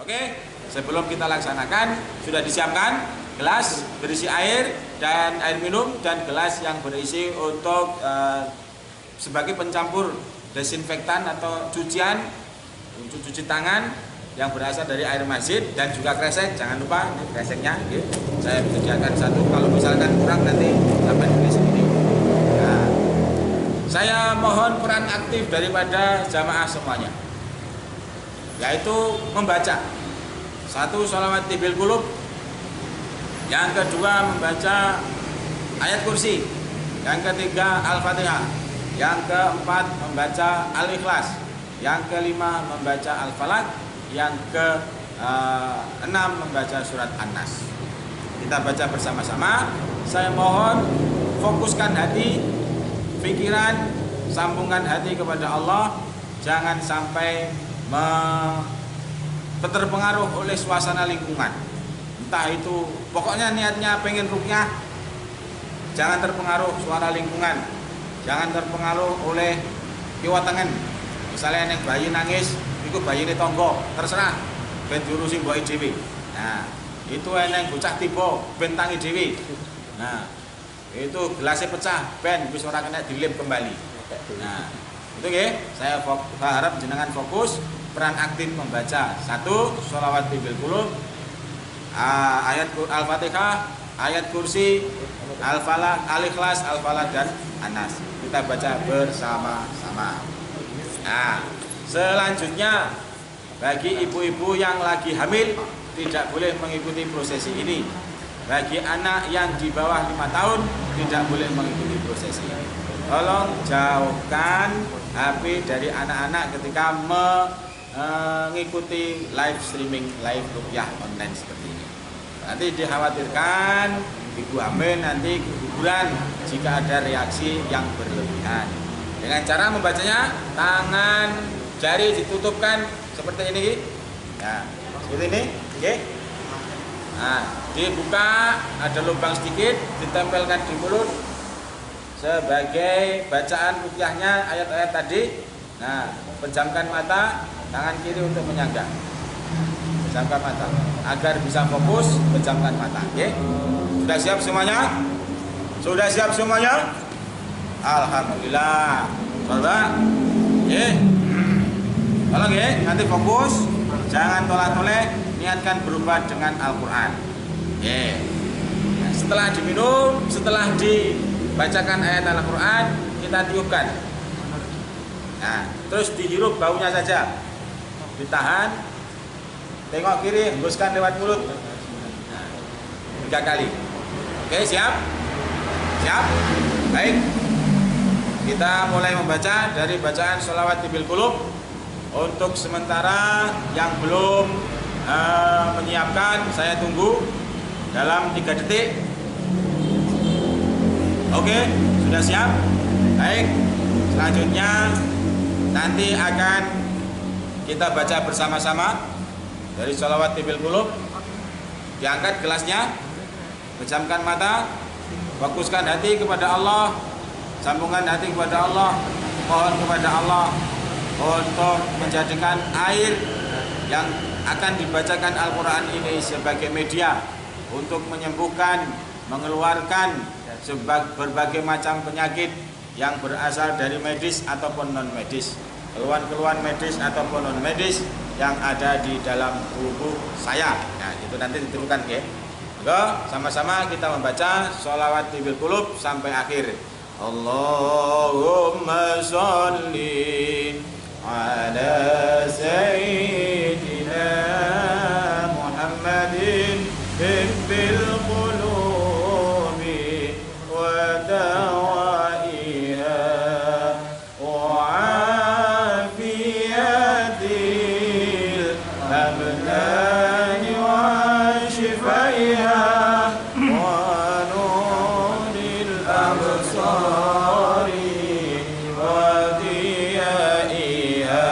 Oke, sebelum kita laksanakan sudah disiapkan gelas berisi air dan air minum dan gelas yang berisi untuk sebagai pencampur desinfektan atau cucian untuk cuci tangan yang berasal dari air masjid, dan juga kresek. Jangan lupa ini kreseknya, gitu. Saya sediakan satu, kalau misalkan kurang nanti sampai di sini. Nah, saya mohon peran aktif daripada jamaah semuanya, yaitu membaca satu sholawat tibil qulub, yang kedua membaca ayat kursi, yang ketiga Al-Fatihah, yang keempat membaca Al-Ikhlas, yang kelima membaca Al-Falaq, yang keenam membaca surat An-Nas. Kita baca bersama-sama. Saya mohon fokuskan hati, pikiran, sambungkan hati kepada Allah. Jangan sampai terpengaruh oleh suasana lingkungan. Entah itu, pokoknya niatnya pengen rukyah, jangan terpengaruh suara lingkungan. Jangan terpengaruh oleh kiwatangan. Misalnya yang bayi nangis, itu bayi ini tonggo, terserah, ben diurusi mbok dhewe. Nah, itu eneng bocah tiba, ben tangi dhewe. Nah, itu gelasnya pecah, ben wis ora kena dilem kembali. Nah, itu nggih, saya harap jenengan fokus peran aktif membaca satu sholawat tibil qulub, ayat Al-Fatihah, ayat kursi, Al-Falaq, Al-Ikhlas, Al-Falaq dan An-Nas. Kita baca bersama-sama. Nah, selanjutnya bagi ibu-ibu yang lagi hamil tidak boleh mengikuti prosesi ini. Bagi anak yang di bawah 5 tahun tidak boleh mengikuti prosesi ini. Tolong jauhkan HP dari anak-anak ketika mengikuti live streaming, live rukyah online seperti ini. Nanti dikhawatirkan ibu hamil nanti keguguran jika ada reaksi yang berlebihan. Dengan cara membacanya, tangan jari ditutupkan seperti ini. Nah, seperti ini, oke. Nah, dibuka, ada lubang sedikit, ditempelkan di mulut sebagai bacaan rukyahnya ayat-ayat tadi. Nah, pejamkan mata, tangan kiri untuk menyangga. Pejamkan mata agar bisa fokus, pejamkan mata, oke. Sudah siap semuanya? Sudah siap semuanya? Alhamdulillah. Coba, tolong ya, nanti fokus, jangan tolak-toleh, niatkan berubah dengan Al-Quran. Nah, setelah diminum, setelah dibacakan ayat Al-Quran, kita tiupkan. Nah, terus dihirup baunya saja, ditahan, tengok kiri, hembuskan lewat mulut. Nah, 3 kali. Oke, siap? Siap? Baik. Kita mulai membaca dari bacaan sholawat tibil qulub. Untuk sementara yang belum menyiapkan, saya tunggu dalam 3 detik. Oke, sudah siap? Baik. Selanjutnya nanti akan kita baca bersama-sama dari sholawat tibil qulub. Diangkat gelasnya, pejamkan mata, fokuskan hati kepada Allah. Sambungkan hati kepada Allah, mohon kepada Allah untuk menjadikan air yang akan dibacakan Al-Quran ini sebagai media untuk menyembuhkan, mengeluarkan berbagai macam penyakit yang berasal dari medis ataupun non-medis, keluhan-keluhan medis ataupun non-medis yang ada di dalam tubuh saya. Nah, itu nanti ditentukan, ya. Sama-sama kita membaca sholawat tibil qulub sampai akhir. Allahumma sholli ala sayyidina Muhammadin bil qulubi wa dawaiha wa afiyatil abdani wa shifaiha wa nuril absari wa diyaiha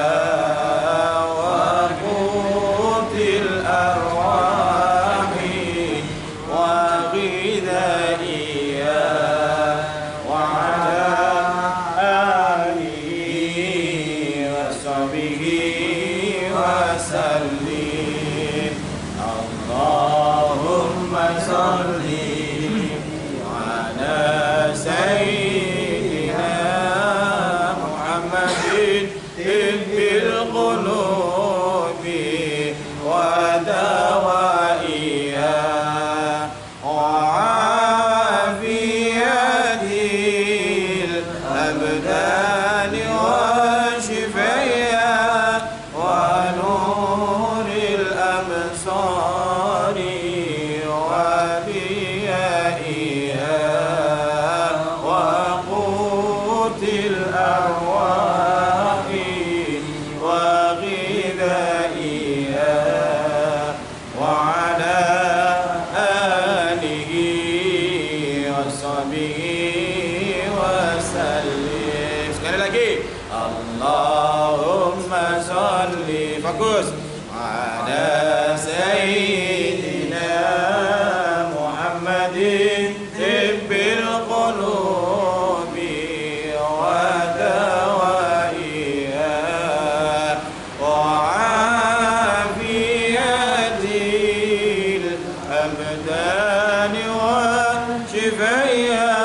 Allahumma sholli fokus ala sayyidina Muhammadin tibbil qulubi wa dawaiha wa afiyatil abdani wa shifaiha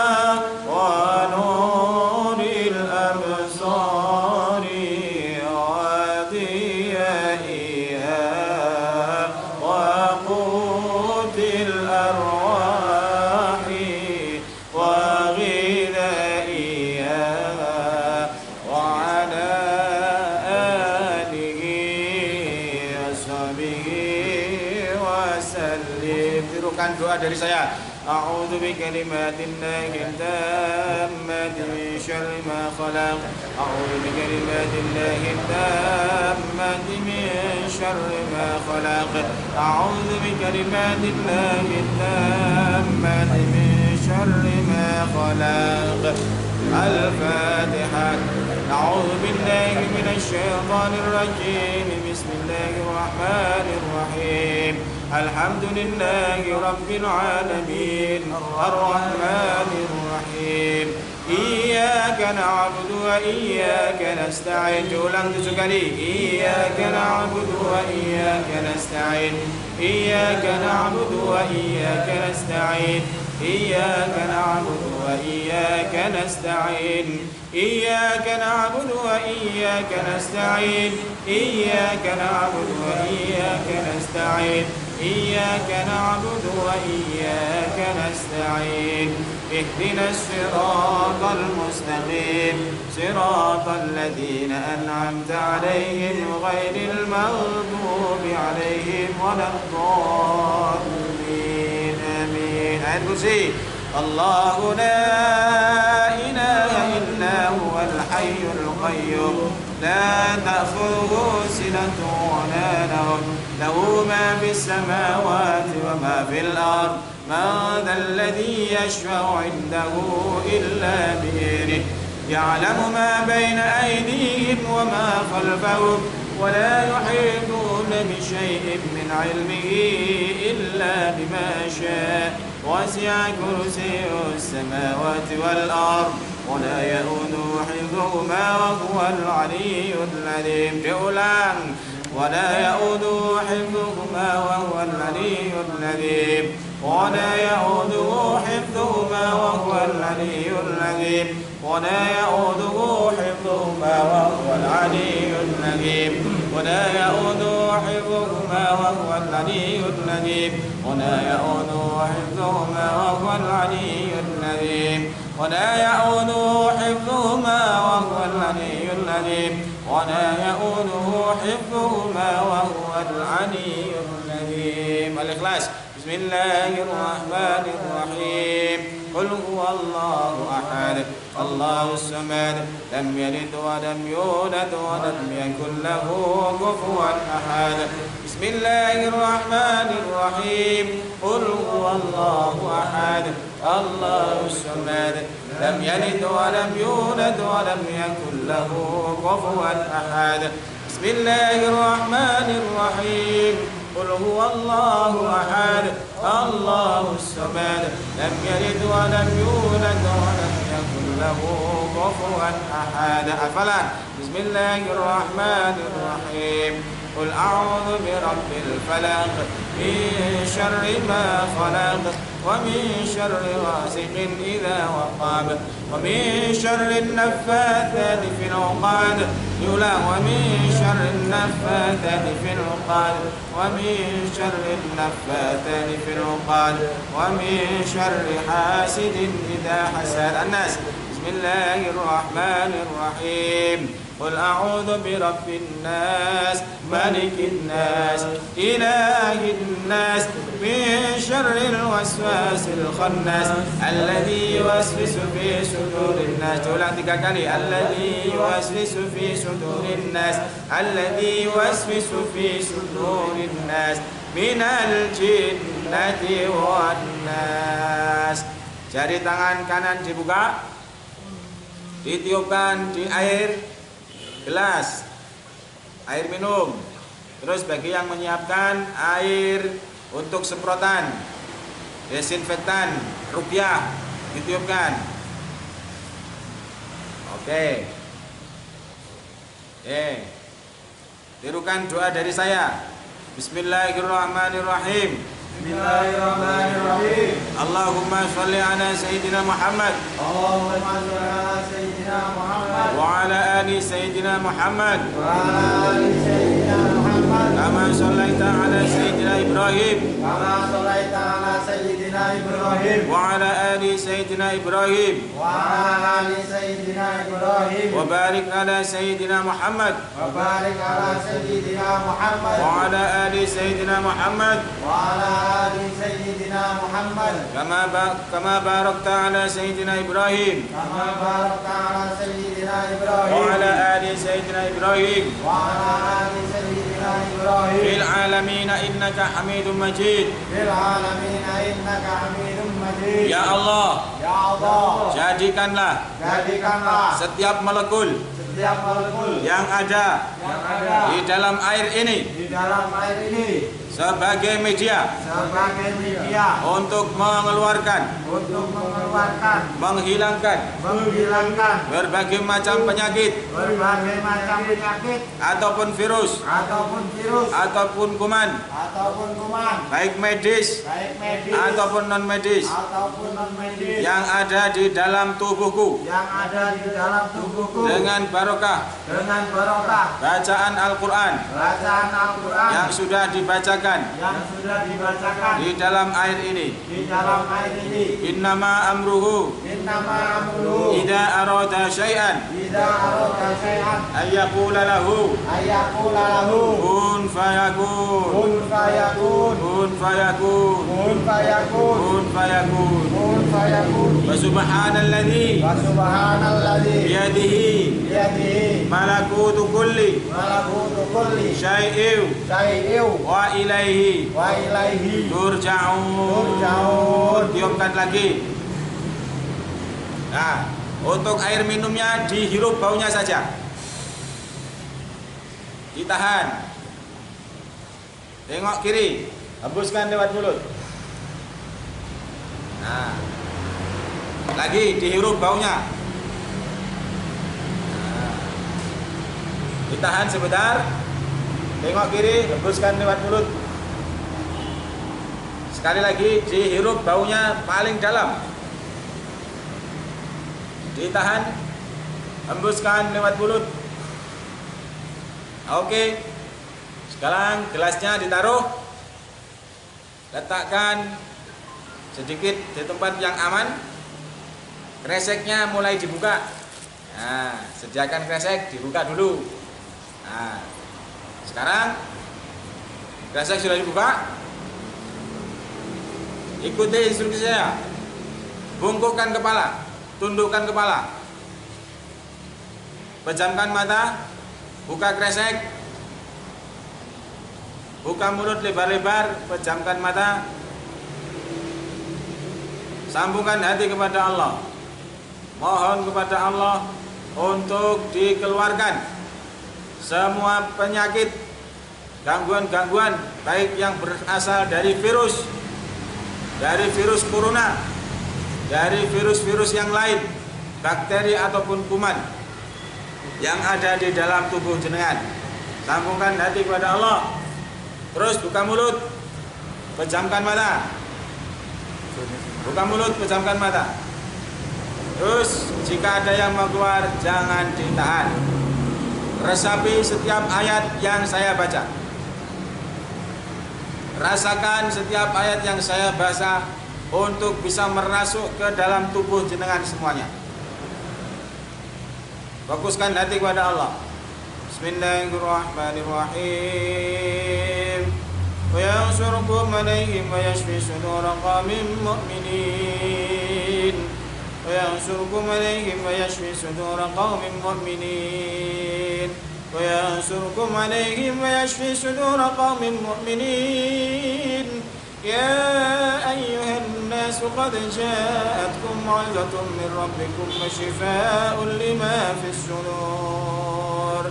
wa nuril absari wa diyaiha wa qutil arwahi wa ghidaiha wa ala alihi wa sahbihi wa sallim. Tirukan doa dari saya. A'udzu bikalimatillahi tammati min syarri ma khalaq. A'udzu bikalimatillahi tammati min syarri ma khalaq. A'udzu bikalimatillahi tammati min syarri ma khalaq. Al-Fatihah. A'udzu billahi minasy syaithanir rajim. Bismillahirrahmanir rahim. Alhamdulillahi rabbil alamin. Ar-Rahmanir Rahim. Iyyaka na'budu wa iyyaka nasta'in. Ulang 7 kali. Iyyaka na'budu wa iyyaka nasta'in. Iyyaka na'budu wa iyyaka nasta'in. Iyyaka na'budu wa iyyaka nasta'in. Iyyaka na'budu wa iyyaka nasta'in. Iyyaka na'budu wa iyyaka nasta'in. إياك نعبد وإياك نستعين اهدنا الصراط المستقيم صراط الذين أنعمت عليهم غير المغضوب عليهم ولا الضالين آمين. آية الكرسي. الله لا إله إلا هو الحي القيوم لا تأخذه سنة ولا نوم له ما في السماوات وما في الأرض من ذا الذي يشفع عنده إلا بإذنه يعلم ما بين أيديهم وما خلفهم ولا يحيطون بشيء من علمه إلا بما شاء وسع كرسيه السماوات والأرض ولا يؤوده حفظهما وهو العلي العظيم. Diulang. ولا يؤوده حفظهما وهو العلي العظيم. ولا يؤوده حفظهما وهو العلي العظيم. ولا يؤوده حفظهما وهو العلي العظيم. ولا يؤوده حفظهما وهو العلي العظيم. ولا يؤوده حفظهما وهو العلي العظيم. ولا يؤوده حفظهما وهو العلي العظيم. ولا يؤوده حفظهما وهو العلي العظيم. الإخلاص. بسم الله الرحمن الرحيم. قل هو الله أحد الله الصمد لم يلد ولم يولد ولم يكن له كفوا أحد. بسم الله الرحمن الرحيم. قل هو الله أحد الله الصمد لم يلد ولم يولد ولم يكن له كفوا أحد. بسم الله الرحمن الرحيم. قل هو الله أحد الله الصمد لم يلد ولم يولد ولم يكن له كفوا أحد. أفلا. بسم الله الرحمن الرحيم. قل أعوذ برب الفلق من شر ما خلق ومن شر غاسق إذا وقب ومن شر النفاثات في العقد ومن شر النفاثات في العقد ومن شر النفاثات في العقد ومن شر حاسد إذا حسد. الناس. بسم الله الرحمن الرحيم. قل أعوذ برب الناس ملك الناس إله الناس من شر الوسواس الخناس الذي يوسوس في صدور الناس. ulang 3 kali. الذي يوسوس في صدور الناس الذي يوسوس في صدور الناس من الجنة والناس. Jari tangan kanan dibuka, ditiupkan di air, gelas air minum. Terus bagi yang menyiapkan air untuk semprotan desinfektan rupiah ditiupkan. Oke. Tirukan doa dari saya. Bismillahirrahmanirrahim. Bismillahirrahmanirrahim. Allahumma sholli ala sayyidina Muhammad Allahumma sholli ala sayyidina Muhammad wa ala ali sayyidina Muhammad wa ala ali sayyidina Muhammad kama shallaita ala sayyidina Ibrahim kama shallaita ala sayyidina Ibrahim wa ala ali sayyidina Ibrahim wa ala ali sayyidina Ibrahim wa barik ala sayyidina Muhammad wa barik ala sayyidina Muhammad wa ala ali sayyidina Muhammad wa ala ali sayyidina Muhammad kama barakta ala sayyidina Ibrahim kama barakta ala sayyidina wa Ibrahim ala ali sayyidina Ibrahim wa ala ali sayyidina Ibrahim fil alamin innaka Hamidum Majid. fil alamin innaka Hamidum Majid. Ya Allah, Ya Allah, jadikanlah setiap molekul setiap molekul yang ada di dalam air ini di dalam air ini sebagai media sebagai media untuk mengeluarkan, menghilangkan berbagai macam penyakit ataupun virus ataupun kuman baik medis ataupun non medis yang ada di dalam tubuhku dengan barokah bacaan Al-Quran yang sudah dibacakan di dalam air ini. Innama amruhu idza arada syai'an ayyaqula lahu kun fayakun kun fayakun wa subhanalladzi biyadihi malakutu kulli syai'in wa ilaihi turja'un. Tiupkan lagi. Nah, untuk air minumnya dihirup baunya saja, ditahan, tengok kiri, hembuskan lewat mulut. Nah, lagi dihirup baunya. Nah, ditahan sebentar, tengok kiri, hembuskan lewat mulut. Sekali lagi dihirup baunya paling dalam, ditahan, hembuskan lewat mulut. Oke, sekarang gelasnya ditaruh, letakkan sedikit di tempat yang aman. Kreseknya mulai dibuka. Nah, sediakan kresek, dibuka dulu. Nah, sekarang kresek sudah dibuka. Ikuti instruksi saya. Bungkukkan kepala, tundukkan kepala, pejamkan mata, buka kresek, buka mulut lebar-lebar, pejamkan mata, sambungkan hati kepada Allah. Mohon kepada Allah untuk dikeluarkan semua penyakit, gangguan-gangguan, baik yang berasal dari virus corona, dari virus-virus yang lain, bakteri ataupun kuman yang ada di dalam tubuh jenengan. Sambungkan hati kepada Allah. Terus buka mulut, pejamkan mata. Buka mulut, pejamkan mata. Terus jika ada yang mau keluar, jangan ditahan. Resapi setiap ayat yang saya baca. Rasakan setiap ayat yang saya baca untuk bisa merasuk ke dalam tubuh jenengan semuanya. Fokuskan hati kepada Allah. Bismillahirrahmanirrahim. Wa yansurukum alaihim wa yashfi sudura qaumin mu'minin. Wa yansurukum alaihim wa yashfi sudura qaumin mu'minin. وينصركم عليهم ويشفي صدور قوم مؤمنين يا أيها الناس قد جاءتكم موعظة من ربكم وشفاء لما في الصدور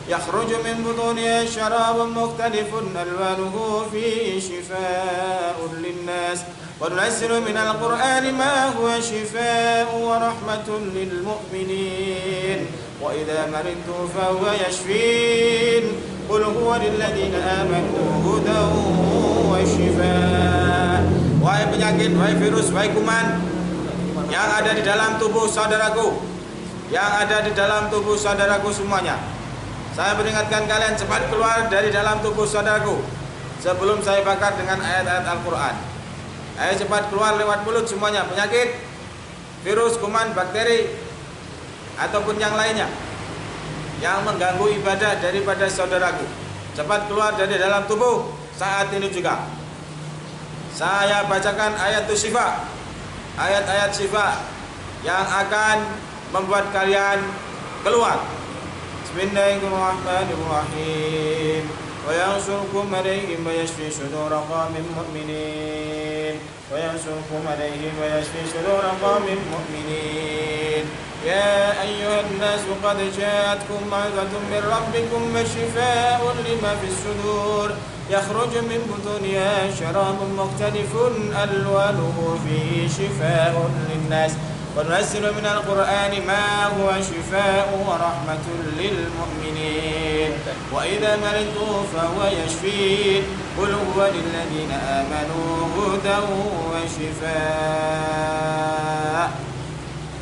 يخرج من بطونها شراب مختلف ألوانه فيه شفاء للناس وننزل من القرآن ما هو شفاء ورحمة للمؤمنين وإذا مرضت فهو يشفين قل هو للذين آمنوا هدى وشفاء. Wahai penyakit, wahai virus, wahai kuman yang ada di dalam tubuh saudaraku, yang ada di dalam tubuh saudaraku semuanya, saya peringatkan kalian cepat keluar dari dalam tubuh saudaraku sebelum saya bakar dengan ayat-ayat Al-Quran. Ayo cepat keluar lewat mulut semuanya, penyakit, virus, kuman, bakteri, ataupun yang lainnya yang mengganggu ibadah daripada saudaraku. Cepat keluar dari dalam tubuh saat ini juga. Saya bacakan ayat syifa, ayat-ayat syifa yang akan membuat kalian keluar. Bismillahirrahmanirrahim. Wa yansurkum alaihim wa yashfi sudura qaumin mu'minin. Wa yansurkum alaihim wa yashfi sudura qaumin mu'minin. Ya ayyuhan nasu qad ja'atkum maw'izatun min rabbikum wa shifaa'un lima fis sudur. يخرج من بطونها شراب مختلف ألوانه فيه شفاء للناس وننزل من القرآن ما هو شفاء ورحمة للمؤمنين وإذا مرضت فهو يشفين قل هو للذين آمنوا هدى وشفاء.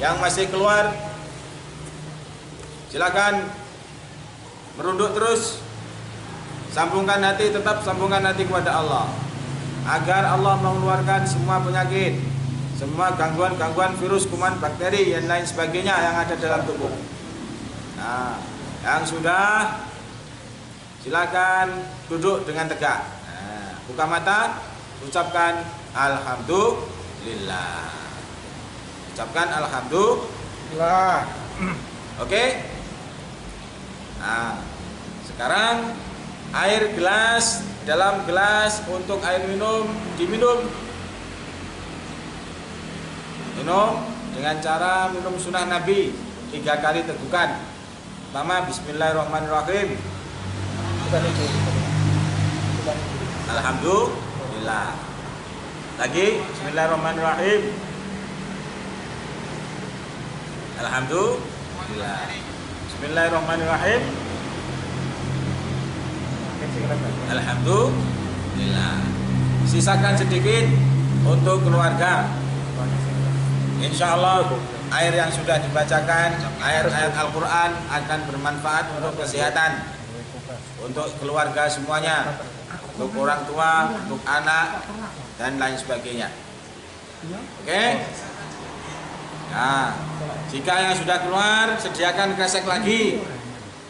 Yang masih keluar silakan merunduk terus. Sambungkan hati, tetap sambungkan hati kepada Allah agar Allah mengeluarkan semua penyakit, semua gangguan-gangguan virus, kuman, bakteri, dan lain sebagainya yang ada dalam tubuh. Nah, yang sudah silakan duduk dengan tegak. Nah, buka mata, ucapkan Alhamdulillah. Ucapkan Alhamdulillah. Oke? Nah, sekarang air gelas, dalam gelas untuk air minum diminum. Minum dengan cara minum sunnah Nabi 3 kali tegukan. Pertama Bismillahirrahmanirrahim. Alhamdulillah. Lagi Bismillahirrahmanirrahim. Alhamdulillah. Bismillahirrahmanirrahim. Alhamdulillah. Sisakan sedikit untuk keluarga. Insya Allah air yang sudah dibacakan, ayat-ayat Al-Quran akan bermanfaat untuk kesehatan, untuk keluarga semuanya, untuk orang tua, untuk anak, dan lain sebagainya. Oke? Nah, jika yang sudah keluar, sediakan kresek lagi.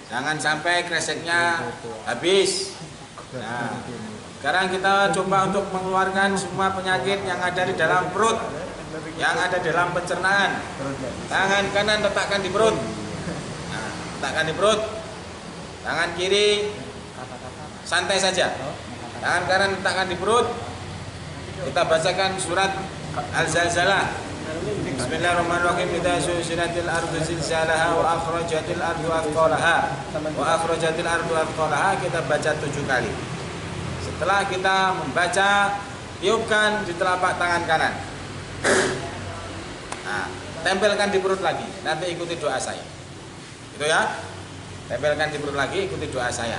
Jangan sampai kreseknya habis. Nah, sekarang kita coba untuk mengeluarkan semua penyakit yang ada di dalam perut, yang ada dalam pencernaan. Tangan kanan letakkan di perut. Nah, letakkan di perut. Tangan kiri santai saja. Tangan kanan letakkan di perut. Kita bacakan surat Al-Zalzalah. Bismillahirrahmanirrahim. Idza zulzilatil ardu zilzalaha wa akhrajatil ardu athqalaha wa akhrajatil ardu athqalaha. Kita baca 7 kali. Setelah kita membaca, tiupkan di telapak tangan kanan. Nah, tempelkan di perut lagi. Nanti ikuti doa saya. Itu ya. Tempelkan di perut lagi, ikuti doa saya.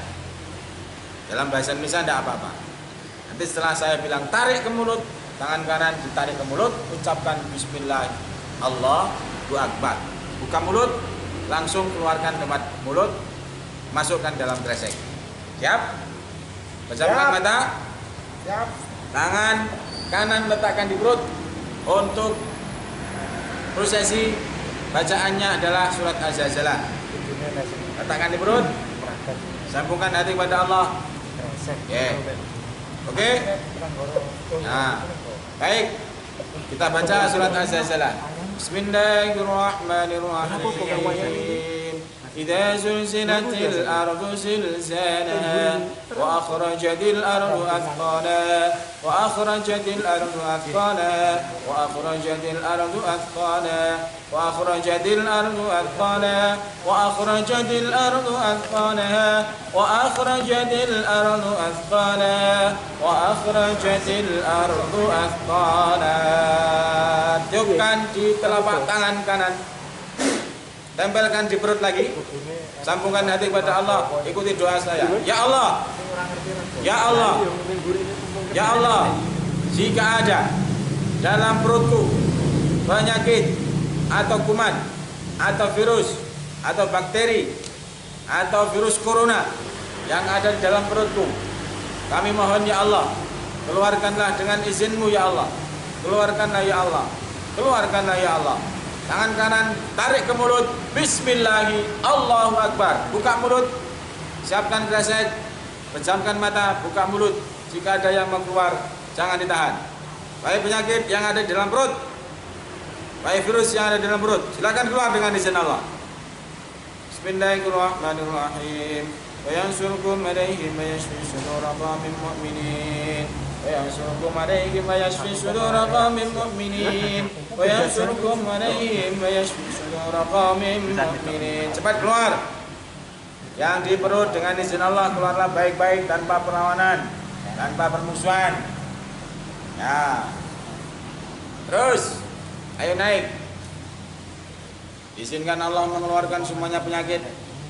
Dalam bahasa Indonesia tidak apa-apa. Nanti setelah saya bilang tarik ke mulut, tangan kanan ditarik ke mulut, ucapkan Bismillah, Allahu Akbar. Buka mulut, langsung keluarkan lewat mulut, masukkan dalam kresek. Siap? Pejamkan mata. Siap. Tangan kanan letakkan di perut. Untuk prosesi bacaannya adalah surat Az-Zalzalah. Letakkan di perut. Sambungkan hati kepada Allah. Oke? Nah, baik. Kita baca surat Az-Zalzalah. Bismillahirrahmanirrahim. إذا زلزلت الأرض زلزالها وأخرجت الأرض أثقالها وأخرجت الأرض أثقالها وأخرجت الأرض أثقالها وأخرجت الأرض أثقالها وأخرجت الأرض أثقالها وأخرجت الأرض أثقالها وأخرجت الأرض أثقالها. Tiupkan di telapak tangan kanan, tempelkan di perut lagi, sambungkan hati kepada Allah, ikuti doa saya. Ya Allah, ya Allah, ya Allah, jika ada dalam perutku penyakit atau kuman atau virus atau bakteri atau virus corona yang ada di dalam perutku, kami mohon ya Allah, keluarkanlah dengan izin-Mu ya Allah, keluarkanlah ya Allah, keluarkanlah ya Allah. Tangan kanan tarik ke mulut, bismillahi, Allahu Akbar. Buka mulut, siapkan kresek, pejamkan mata, buka mulut. Jika ada yang mau keluar, jangan ditahan. Baik penyakit yang ada di dalam perut, baik virus yang ada di dalam perut, silakan keluar dengan izin Allah. Bismillahirrahmanirrahim. Wa yansurkum alaihim wa yashfi sudura qaumin mu'minin. وينصركم عليهم ويشفي صدور قوم مؤمنين وينصركم عليهم ويشفي صدور قوم مؤمنين. Cepat keluar. Yang di perut dengan izin Allah keluarlah baik-baik, tanpa perlawanan, tanpa permusuhan. Ya. Terus, ayo naik. Izinkan Allah mengeluarkan semuanya penyakit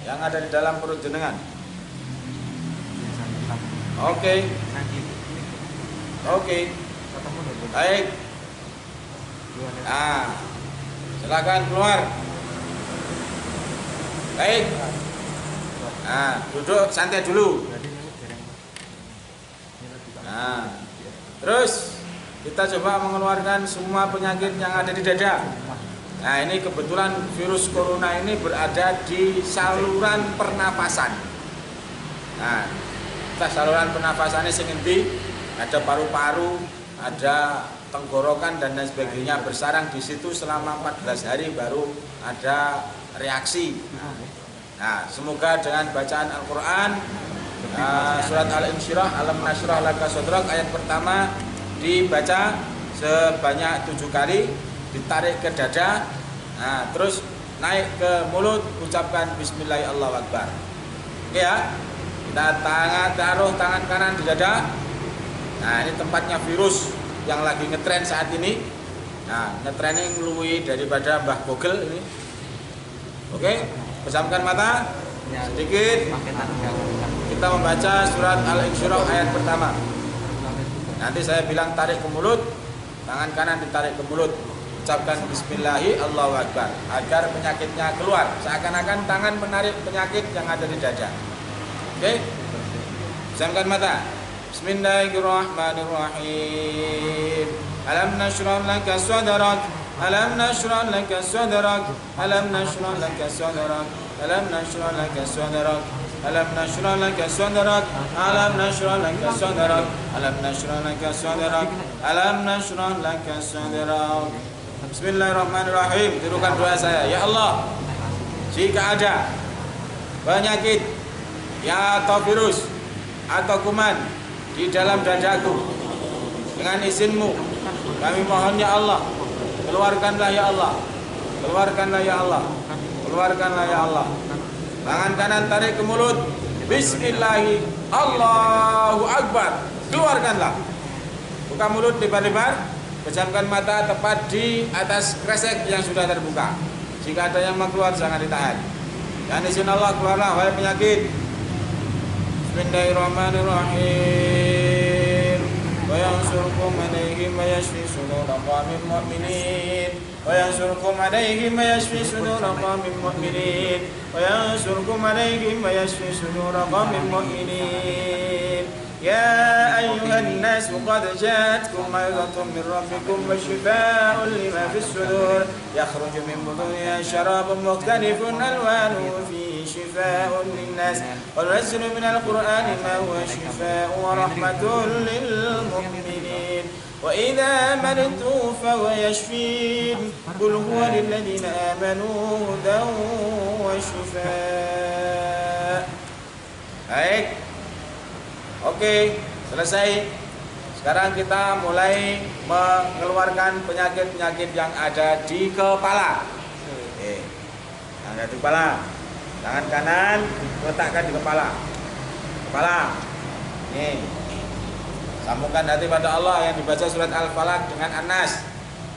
yang ada di dalam perut jenengan. Oke. Oke, baik. Nah, silakan keluar. Baik. Nah, duduk santai dulu. Nah, terus kita coba mengeluarkan semua penyakit yang ada di dada. Nah, ini kebetulan virus corona ini berada di saluran pernapasan. Nah, saluran pernapasannya sing endi? Ada paru-paru, ada tenggorokan dan lain sebagainya, bersarang di situ selama 14 hari baru ada reaksi. Nah, semoga dengan bacaan Al-Quran, surat Al-Insyirah, Alam Nashrah Laka Sadrak, ayat pertama dibaca sebanyak 7 kali, ditarik ke dada, nah, terus naik ke mulut, ucapkan Bismillahirrahmanirrahim, Allahu Akbar. Oke ya, kita taruh tangan kanan di dada. Nah, ini tempatnya virus yang lagi ngetren saat ini. Nah, ngetrennya ngeluwi daripada Mbah Google ini. Oke, pejamkan mata sedikit. Kita membaca surat Al-Insyirah ayat pertama. Nanti saya bilang tarik ke mulut, tangan kanan ditarik ke mulut, ucapkan Bismillahi Allahu Akbar agar penyakitnya keluar. Seakan-akan tangan menarik penyakit yang ada di dada. Oke, pejamkan mata. Bismillahirrahmanirrahim. Alam nashrah laka sadrak, alam nashrah laka sadrak, alam nashrah laka sadrak, alam nashrah laka sadrak, alam nashrah laka sadrak, alam nashrah laka sadrak, alam nashrah laka sadrak, alam nashrah laka sadrak. Bismillahirrahmanirrahim. Tirukan doa saya. Ya Allah, jika ada penyakit ya atau virus atau kuman di dalam dadaku, dengan izin-Mu kami mohon ya Allah, keluarkanlah ya Allah, keluarkanlah ya Allah, keluarkanlah ya Allah. Tangan kanan tarik ke mulut, Bismillahi, Allahu Akbar, keluarkanlah. Buka mulut lebar-lebar, pejamkan mata tepat di atas kresek yang sudah terbuka. Jika ada yang mau keluar jangan ditahan. Dan izin Allah keluarlah wahai penyakit. Bismillahirrahmanirrahim. Wa yansurkum alaihim wa yashfi sudur qaumin mu'minin. Wa yansurkum alaihim wa yashfi sudur qaumin mu'minin. Wa yansurkum alaihim wa yashfi sudur qaumin mu'minin. Ya ayyuhan nas qad ja'atkum maw'izatun min rabbikum wa shifaa'un lima fis sudur. Yakhruju min butuniha syarabun mukhtalifun alwanuhu fihi shifaa'un linnas wa nunazzilu minal qur'ani ma huwa shifaa'un wa rahmatun lil mu'minin. Wa idza maritu fa huwa yashfin. Qul huwa lil ladzina amanu hudan wa shifaa. Baik. Oke, selesai. Sekarang kita mulai mengeluarkan penyakit-penyakit yang ada di kepala. Oke. Yang ada di kepala. Tangan kanan letakkan di kepala. Kepala. Nih. Sambungkan hati pada Allah yang dibaca surat Al-Falaq dengan An-Nas.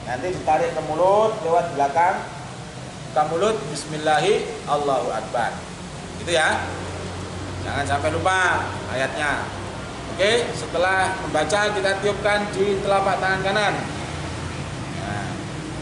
Nanti ditarik ke mulut lewat belakang. Buka mulut, bismillahi, Allahu Akbar. Gitu ya. Jangan sampai lupa ayatnya. Oke, setelah membaca kita tiupkan di telapak tangan kanan. Nah,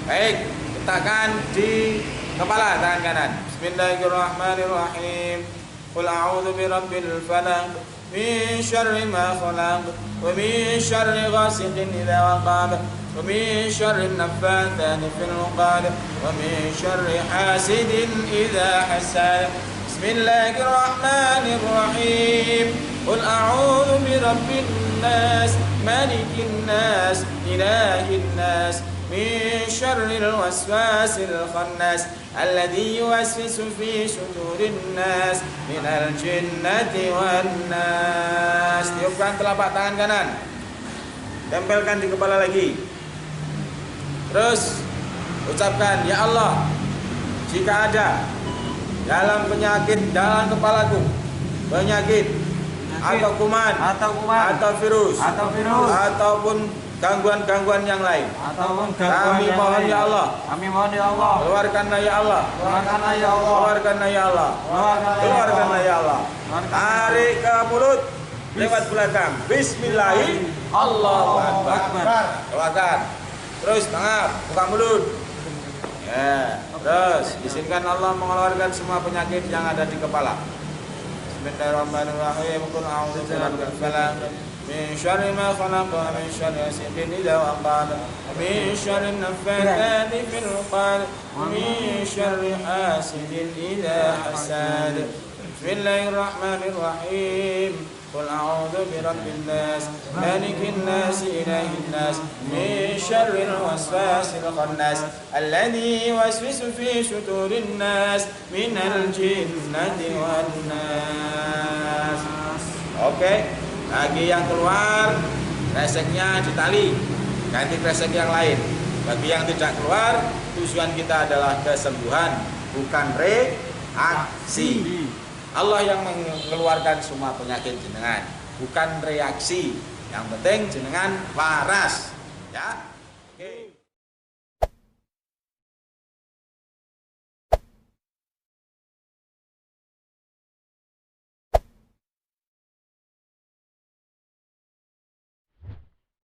baik, letakkan di kepala tangan kanan. Bismillahirrahmanirrahim. Qul a'udzu birabbil falaq min syarri ma khalaq wa min syarri ghasiqin idza waqab wa min syarri naffatsati fil 'uqad wa min syarri hasidin idza hasad. Bismillahirrahmanirrahim. Qul a'udzu birabbin nas malikin nas ilahin nas min syarril waswasil khannas alladzi yuwaswisu fi sudurin nas minal jinnati wan nas. Tiupkan telapak tangan kanan, tempelkan di kepala lagi. Terus ucapkan, ya Allah, jika ada dalam penyakit dalam kepalaku penyakit atau kuman atau virus ataupun gangguan-gangguan yang lain, kami mohon ya Allah, keluarkanlah ya Allah, keluarkanlah ya Allah, keluarkanlah ya Allah. Tarik ke mulut lewat belakang. Bismillahi, Allahu Akbar. Keluarkan. Terus tangan, buka mulut. Ya, terus izinkan Allah mengeluarkan semua penyakit yang ada di kepala. Bismillahirrahmanirrahim. Qul a'udzu birabbil falaq min syarri ma khalaq wa min syarri hasidin idza waqab wa min syarri naffatsati fil 'uqad wa min syarri hasidin idza hasad. Bismillahirrahmanirrahim. Qul a'udzu birabbin nas malikin nas ilahin nas min syarril waswasil khannas alladzi yuwaswisu fi sudurin nas minal jinnati wan nas. Oke, lagi yang keluar kreseknya ditali, ganti kresek yang lain. Bagi yang tidak keluar, tujuan kita adalah kesembuhan, bukan reaksi. Allah yang mengeluarkan semua penyakit jenengan, bukan reaksi. Yang penting jenengan waras, ya. Oke.